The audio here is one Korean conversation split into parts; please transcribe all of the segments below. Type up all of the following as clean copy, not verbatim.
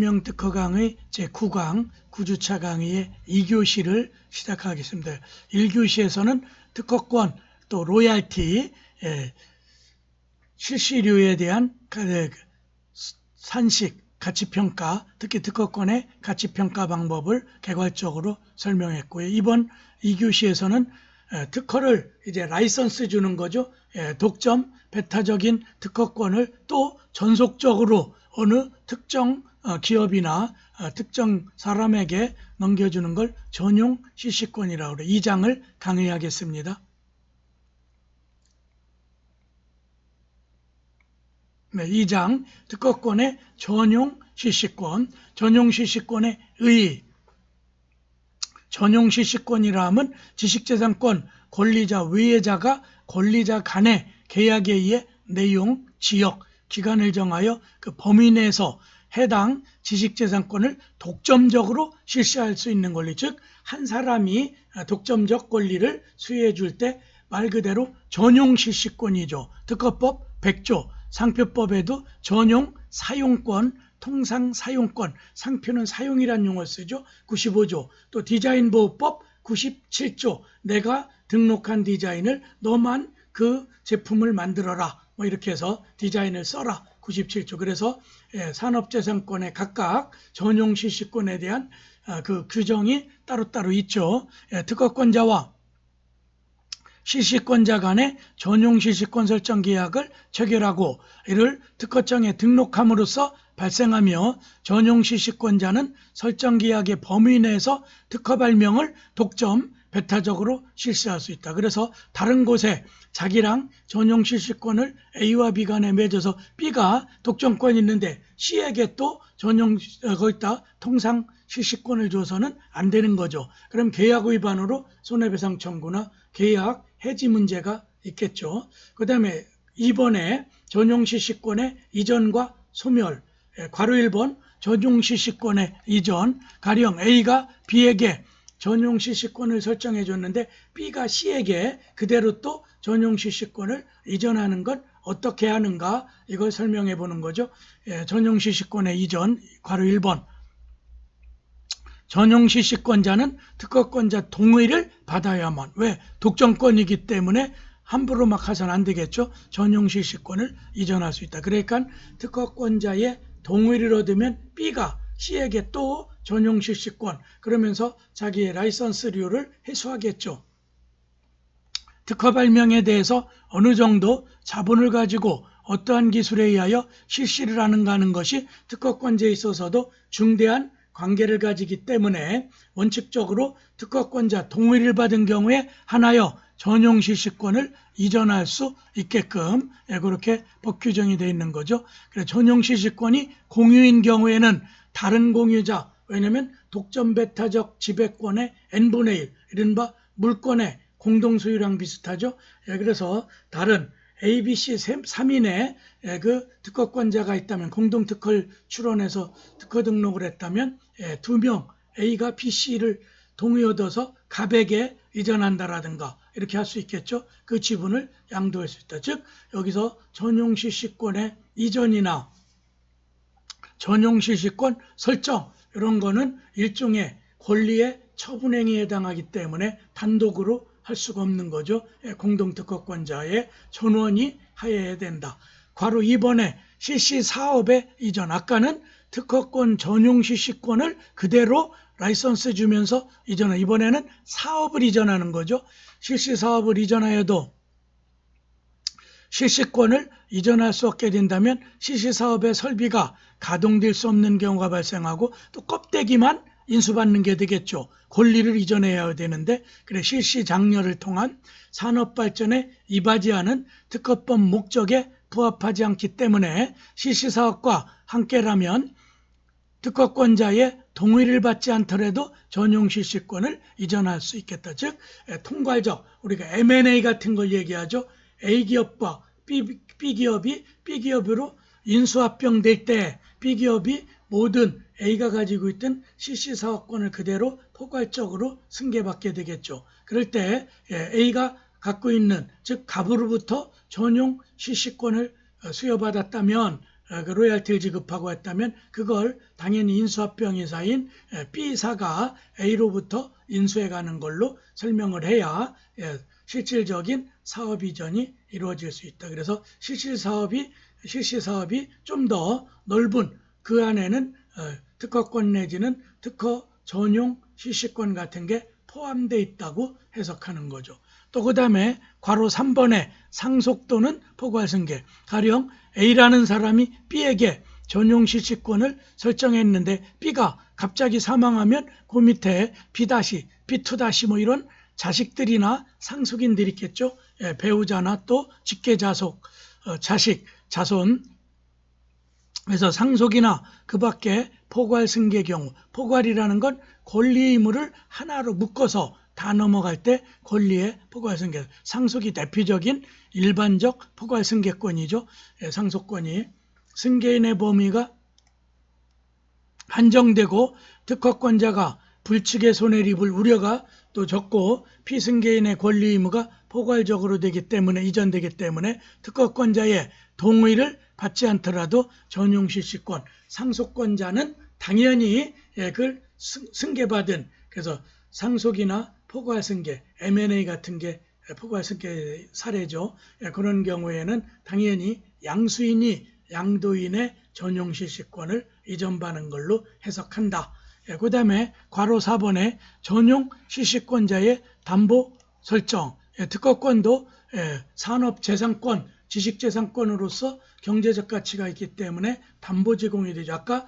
설명특허 강의 제9강 9주차 강의의 2교시를 시작하겠습니다. 1교시에서는 특허권 또 로얄티 실시료에 대한 산식 가치평가, 특히 특허권의 가치평가 방법을 개괄적으로 설명했고요. 이번 2교시에서는 특허를 이제 라이선스 주는 거죠. 독점, 배타적인 특허권을 또 전속적으로 어느 특정 기업이나 특정 사람에게 넘겨주는 걸 전용 실시권이라고 그래요. 2장을 강의하겠습니다. 네, 2장 특허권의 전용 실시권, 전용 실시권의 의의. 전용 실시권이라 하면 지식재산권 권리자, 외예자가 권리자 간의 계약에 의해 내용, 지역, 기간을 정하여 그 범위 내에서 해당 지식재산권을 독점적으로 실시할 수 있는 권리, 즉 한 사람이 독점적 권리를 수여해 줄 때 말 그대로 전용 실시권이죠. 특허법 100조, 상표법에도 전용 사용권, 통상 사용권, 상표는 사용이란 용어를 쓰죠. 95조, 또 디자인보호법 97조, 내가 등록한 디자인을 너만 그 제품을 만들어라, 뭐 이렇게 해서 디자인을 써라, 97조. 그래서 산업재산권에 각각 전용 실시권에 대한 그 규정이 따로따로 있죠. 특허권자와 실시권자 간의 전용 실시권 설정 계약을 체결하고 이를 특허청에 등록함으로써 발생하며 전용 실시권자는 설정 계약의 범위 내에서 특허 발명을 독점, 배타적으로 실시할 수 있다. 그래서 다른 곳에 자기랑 전용 실시권을 A와 B 간에 맺어서 B가 독점권이 있는데 C에게 또 전용 거기다 통상 실시권을 줘서는 안 되는 거죠. 그럼 계약 위반으로 손해배상 청구나 계약 해지 문제가 있겠죠. 그 다음에 2번에 전용 실시권의 이전과 소멸, 괄호 1번 전용 실시권의 이전, 가령 A가 B에게 전용 실시권을 설정해 줬는데 B가 C에게 그대로 또 전용 실시권을 이전하는 건 어떻게 하는가, 이걸 설명해 보는 거죠. 전용 실시권의 이전, 괄호 1번. 전용 실시권자는 특허권자 동의를 받아야만, 왜? 독점권이기 때문에 함부로 막 해서는 안 되겠죠. 전용 실시권을 이전할 수 있다. 그러니까 특허권자의 동의를 얻으면 B가 C에게 또 전용 실시권, 그러면서 자기의 라이선스료를 회수하겠죠. 특허 발명에 대해서 어느 정도 자본을 가지고 어떠한 기술에 의하여 실시를 하는가 하는 것이 특허권자에 있어서도 중대한 관계를 가지기 때문에 원칙적으로 특허권자 동의를 받은 경우에 하나여 전용 실시권을 이전할 수 있게끔 그렇게 법 규정이 되어 있는 거죠. 그래서 전용 실시권이 공유인 경우에는 다른 공유자, 왜냐하면 독점 배타적 지배권의 n분의 1, 이른바 물권의 공동소유랑 비슷하죠. 그래서 다른 A, B, C 3인의 그 특허권자가 있다면, 공동특허를 출원해서 특허 등록을 했다면 2명 A가 B, C를 동의 얻어서 갑에게 이전한다라든가 이렇게 할 수 있겠죠. 그 지분을 양도할 수 있다. 즉 여기서 전용 실시권의 이전이나 전용 실시권 설정, 이런 거는 일종의 권리의 처분행위에 해당하기 때문에 단독으로 할 수가 없는 거죠. 공동특허권자의 전원이 하여야 된다. 괄호 2번에 실시사업의 이전, 아까는 특허권 전용 실시권을 그대로 라이선스 주면서 이전을, 이번에는 사업을 이전하는 거죠. 실시사업을 이전하여도 실시권을 이전할 수 없게 된다면 실시사업의 설비가 가동될 수 없는 경우가 발생하고 또 껍데기만 인수받는 게 되겠죠. 권리를 이전해야 되는데, 그래 실시장려를 통한 산업발전에 이바지하는 특허법 목적에 부합하지 않기 때문에 실시사업과 함께라면 특허권자의 동의를 받지 않더라도 전용 실시권을 이전할 수 있겠다. 즉 통괄적, 우리가 M&A 같은 걸 얘기하죠. A기업과 B기업이 B기업으로 인수합병될 때 B기업이 모든 A가 가지고 있던 실시사업권을 그대로 포괄적으로 승계받게 되겠죠. 그럴 때 A가 갖고 있는, 즉 갑으로부터 전용 실시권을 수여받았다면 그 로얄티를 지급하고 했다면 그걸 당연히 인수합병회사인 B사가 A로부터 인수해가는 걸로 설명을 해야 실질적인 사업 이전이 이루어질 수 있다. 그래서 실시 사업이 좀 더 넓은 그 안에는 특허권 내지는 특허 전용 실시권 같은 게 포함되어 있다고 해석하는 거죠. 또 그 다음에 괄호 3번의 상속 또는 포괄 승계. 가령 A라는 사람이 B에게 전용 실시권을 설정했는데 B가 갑자기 사망하면 그 밑에 B-B2- 뭐 이런 자식들이나 상속인들이 있겠죠. 배우자나 또 직계자속, 자식, 자손. 그래서 상속이나 그 밖에 포괄 승계 경우, 포괄이라는 건 권리 의무를 하나로 묶어서 다 넘어갈 때 권리의 포괄 승계, 상속이 대표적인 일반적 포괄 승계권이죠. 상속권이 승계인의 범위가 한정되고 특허권자가 불측의 손해를 입을 우려가 또 적고 피승계인의 권리 의무가 포괄적으로 이전되기 때문에 특허권자의 동의를 받지 않더라도 전용 실시권, 상속권자는 당연히 그걸 승계받은, 그래서 상속이나 포괄 승계, M&A 같은 게 포괄 승계 사례죠. 그런 경우에는 당연히 양수인이 양도인의 전용 실시권을 이전받는 걸로 해석한다. 그 다음에 괄호 4번에 전용 실시권자의 담보 설정, 특허권도 산업재산권, 지식재산권으로서 경제적 가치가 있기 때문에 담보 제공이 되죠. 아까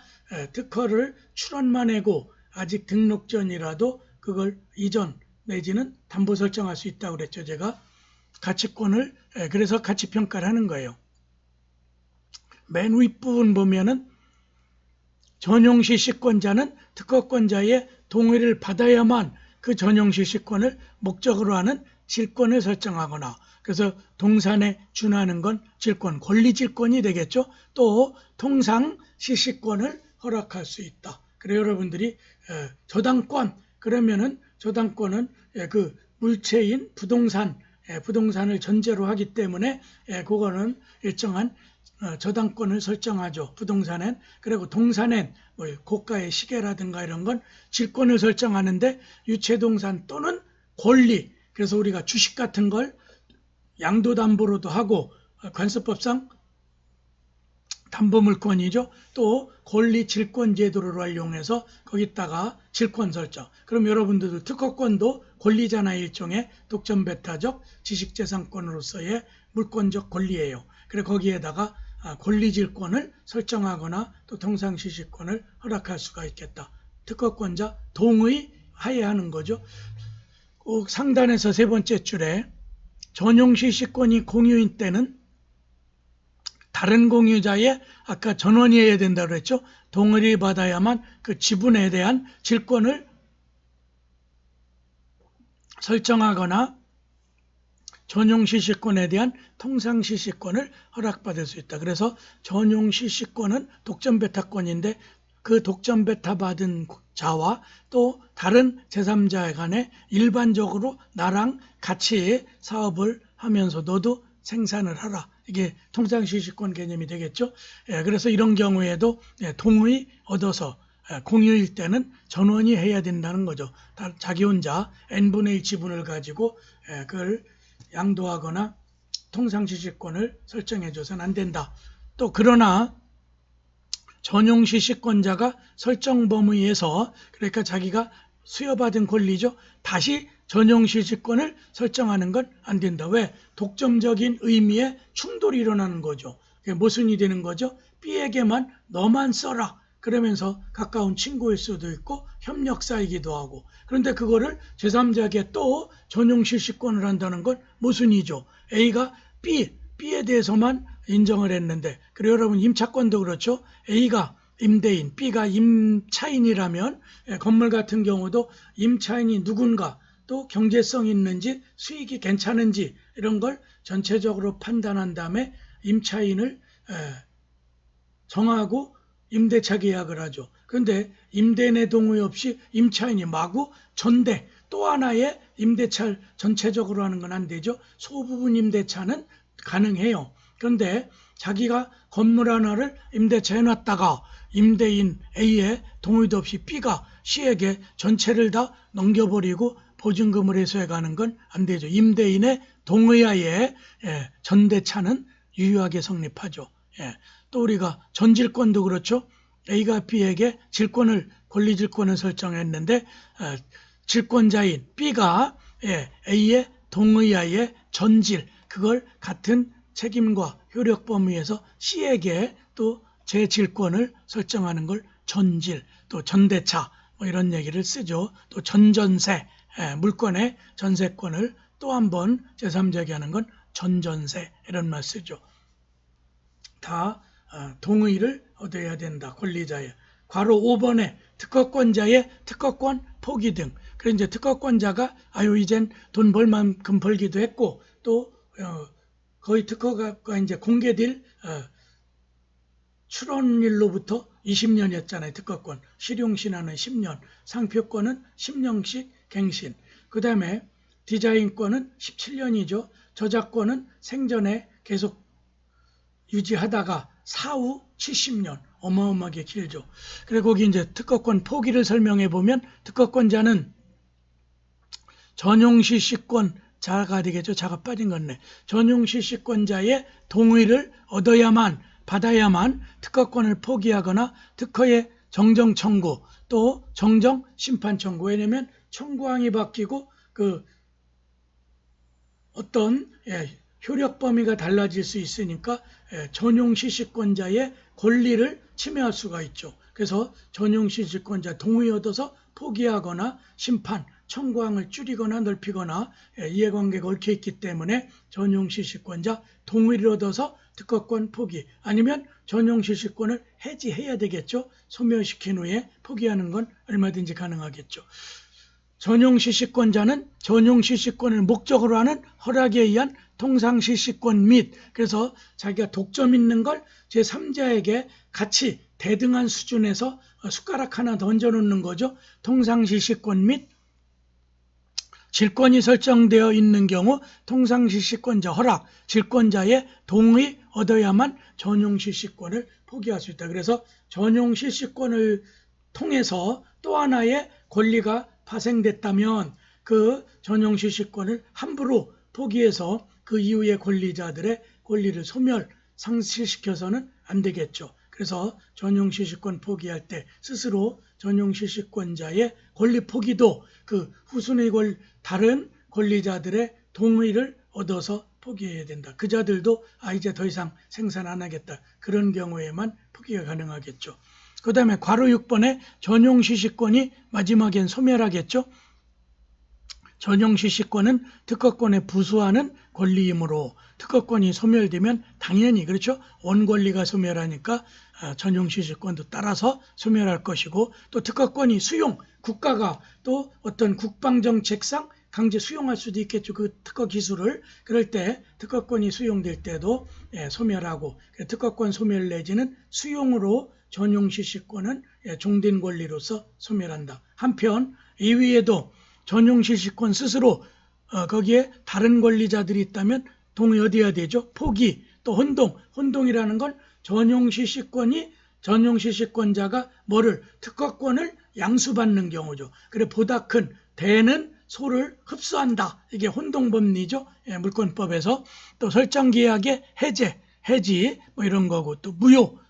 특허를 출원만 해고 아직 등록 전이라도 그걸 이전 내지는 담보 설정할 수 있다고 그랬죠. 제가 가치권을 그래서 가치평가를 하는 거예요. 맨 윗부분 보면은 전용 실시권자는 특허권자의 동의를 받아야만 그 전용 실시권을 목적으로 하는 질권을 설정하거나, 그래서 동산에 준하는 건 질권, 권리질권이 되겠죠. 또 통상 실시권을 허락할 수 있다. 그래서 여러분들이 저당권, 그러면은 저당권은 그 물체인 부동산을 전제로 하기 때문에 그거는 일정한 저당권을 설정하죠. 부동산엔. 그리고 동산엔 뭐 고가의 시계라든가 이런 건 질권을 설정하는데 유체동산 또는 권리, 그래서 우리가 주식 같은 걸 양도담보로도 하고 관세법상 담보물권이죠. 또 권리 질권 제도를 활용해서 거기다가 질권 설정. 그럼 여러분들도 특허권도 권리잖아요. 일종의 독점배타적 지식재산권으로서의 물권적 권리예요. 그래서 거기에다가 권리질권을 설정하거나 또 통상실시권을 허락할 수가 있겠다. 특허권자 동의하에 하는 거죠. 꼭 상단에서 세 번째 줄에 전용 실시권이 공유인 때는 다른 공유자의 아까 전원이어야 된다고 그랬죠. 동의를 받아야만 그 지분에 대한 질권을 설정하거나 전용 실시권에 대한 통상 실시권을 허락받을 수 있다. 그래서 전용 실시권은 독점배타권인데 그 독점배타 받은 자와 또 다른 제3자 간에 일반적으로 나랑 같이 사업을 하면서 너도 생산을 하라. 이게 통상실시권 개념이 되겠죠. 그래서 이런 경우에도 동의 얻어서 공유일 때는 전원이 해야 된다는 거죠. 자기 혼자 n분의 1 지분을 가지고 그걸 양도하거나 통상실시권을 설정해줘서는 안 된다. 또 그러나 전용 실시권자가 설정 범위에서, 그러니까 자기가 수여받은 권리죠. 다시 전용 실시권을 설정하는 건 안 된다. 왜? 독점적인 의미의 충돌이 일어나는 거죠. 그게 모순이 되는 거죠. B에게만 너만 써라. 그러면서 가까운 친구일 수도 있고 협력사이기도 하고, 그런데 그거를 제3자에게 또 전용 실시권을 한다는 건 모순이죠. A가 B에 대해서만 인정을 했는데, 그리고 여러분 임차권도 그렇죠. A가 임대인, B가 임차인이라면 건물 같은 경우도 임차인이 누군가 또 경제성 있는지 수익이 괜찮은지 이런 걸 전체적으로 판단한 다음에 임차인을 정하고 임대차 계약을 하죠. 그런데 임대인의 동의 없이 임차인이 마구 전대, 또 하나의 임대차를 전체적으로 하는 건 안 되죠. 소부분 임대차는 가능해요. 그런데 자기가 건물 하나를 임대차 해놨다가 임대인 A의 동의도 없이 B가 C에게 전체를 다 넘겨버리고 보증금을 회수해가는 건 안 되죠. 임대인의 동의하에 전대차는 유효하게 성립하죠. 또 우리가 전질권도 그렇죠. A가 B에게 권리질권을 설정했는데 질권자인 B가 A의 동의하에 전질, 그걸 같은 책임과 효력 범위에서 C에게 또 재질권을 설정하는 걸 전질, 또 전대차 뭐 이런 얘기를 쓰죠. 또 전전세, 물권의 전세권을 또 한 번 제3자에게 하는 건 전전세, 이런 말 쓰죠. 다 동의를 얻어야 된다. 권리자의. 괄호 5번에 특허권자의 특허권 포기 등. 그래서 이제 특허권자가 이젠 돈 벌 만큼 벌기도 했고 또 거의 특허가 이제 공개될 출원일로부터 20년이었잖아요. 특허권. 실용신화는 10년, 상표권은 10년씩 갱신. 그 다음에 디자인권은 17년이죠. 저작권은 생전에 계속 유지하다가 사후 70년. 어마어마하게 길죠. 그리고 거기 이제 특허권 포기를 설명해 보면 특허권자는 전용 실시권 자가 되겠죠. 자가 빠진 건네. 전용 실시권자의 동의를 받아야만 특허권을 포기하거나 특허의 정정 청구 또 정정 심판 청구. 왜냐하면 청구항이 바뀌고 어떤 효력 범위가 달라질 수 있으니까 전용 실시권자의 권리를 침해할 수가 있죠. 그래서 전용 실시권자 동의 얻어서 포기하거나 심판, 청구항을 줄이거나 넓히거나 이해관계가 얽혀 있기 때문에 전용 실시권자 동의를 얻어서 특허권 포기, 아니면 전용 실시권을 해지해야 되겠죠. 소멸시킨 후에 포기하는 건 얼마든지 가능하겠죠. 전용 실시권자는 전용 실시권을 목적으로 하는 허락에 의한 통상 실시권 및, 그래서 자기가 독점 있는 걸 제3자에게 같이 대등한 수준에서 숟가락 하나 던져놓는 거죠. 통상 실시권 및 질권이 설정되어 있는 경우 통상 실시권자 허락, 질권자의 동의 얻어야만 전용 실시권을 포기할 수 있다. 그래서 전용 실시권을 통해서 또 하나의 권리가 파생됐다면 그 전용 실시권을 함부로 포기해서 그 이후의 권리자들의 권리를 상실시켜서는 안 되겠죠. 그래서 전용 실시권 포기할 때 스스로 전용 실시권자의 권리 포기도 그 후순위 다른 권리자들의 동의를 얻어서 포기해야 된다. 그 자들도 이제 더 이상 생산 안 하겠다. 그런 경우에만 포기가 가능하겠죠. 그 다음에 괄호 6번에 전용 실시권이 마지막엔 소멸하겠죠. 전용 실시권은 특허권에 부수하는 권리이므로 특허권이 소멸되면 당연히 그렇죠. 원권리가 소멸하니까 전용 실시권도 따라서 소멸할 것이고, 또 특허권이 국가가 또 어떤 국방정책상 강제 수용할 수도 있겠죠. 그 특허 기술을. 그럴 때 특허권이 수용될 때도 소멸하고, 특허권 소멸 내지는 수용으로 전용 실시권은 종된 권리로서 소멸한다. 한편 이위에도 전용 실시권 스스로 거기에 다른 권리자들이 있다면 동의 얻어야 되죠. 포기, 또 혼동이라는 건 전용 실시권자가 특허권을 양수받는 경우죠. 그래 보다 큰 대는 소를 흡수한다. 이게 혼동법리죠. 물권법에서. 또 설정계약의 해지 뭐 이런 거고, 또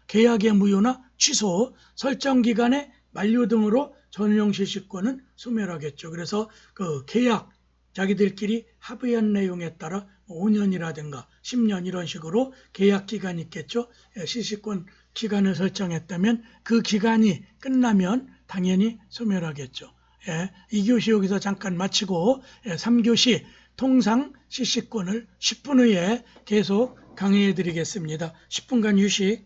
계약의 무효나 취소, 설정기간의 만료 등으로 전용 실시권은 소멸하겠죠. 그래서 그 계약, 자기들끼리 합의한 내용에 따라 5년이라든가 10년 이런 식으로 계약 기간이 있겠죠. 실시권 기간을 설정했다면 그 기간이 끝나면 당연히 소멸하겠죠. 2교시 여기서 잠깐 마치고 3교시 통상 실시권을 10분 후에 계속 강의해 드리겠습니다. 10분간 휴식.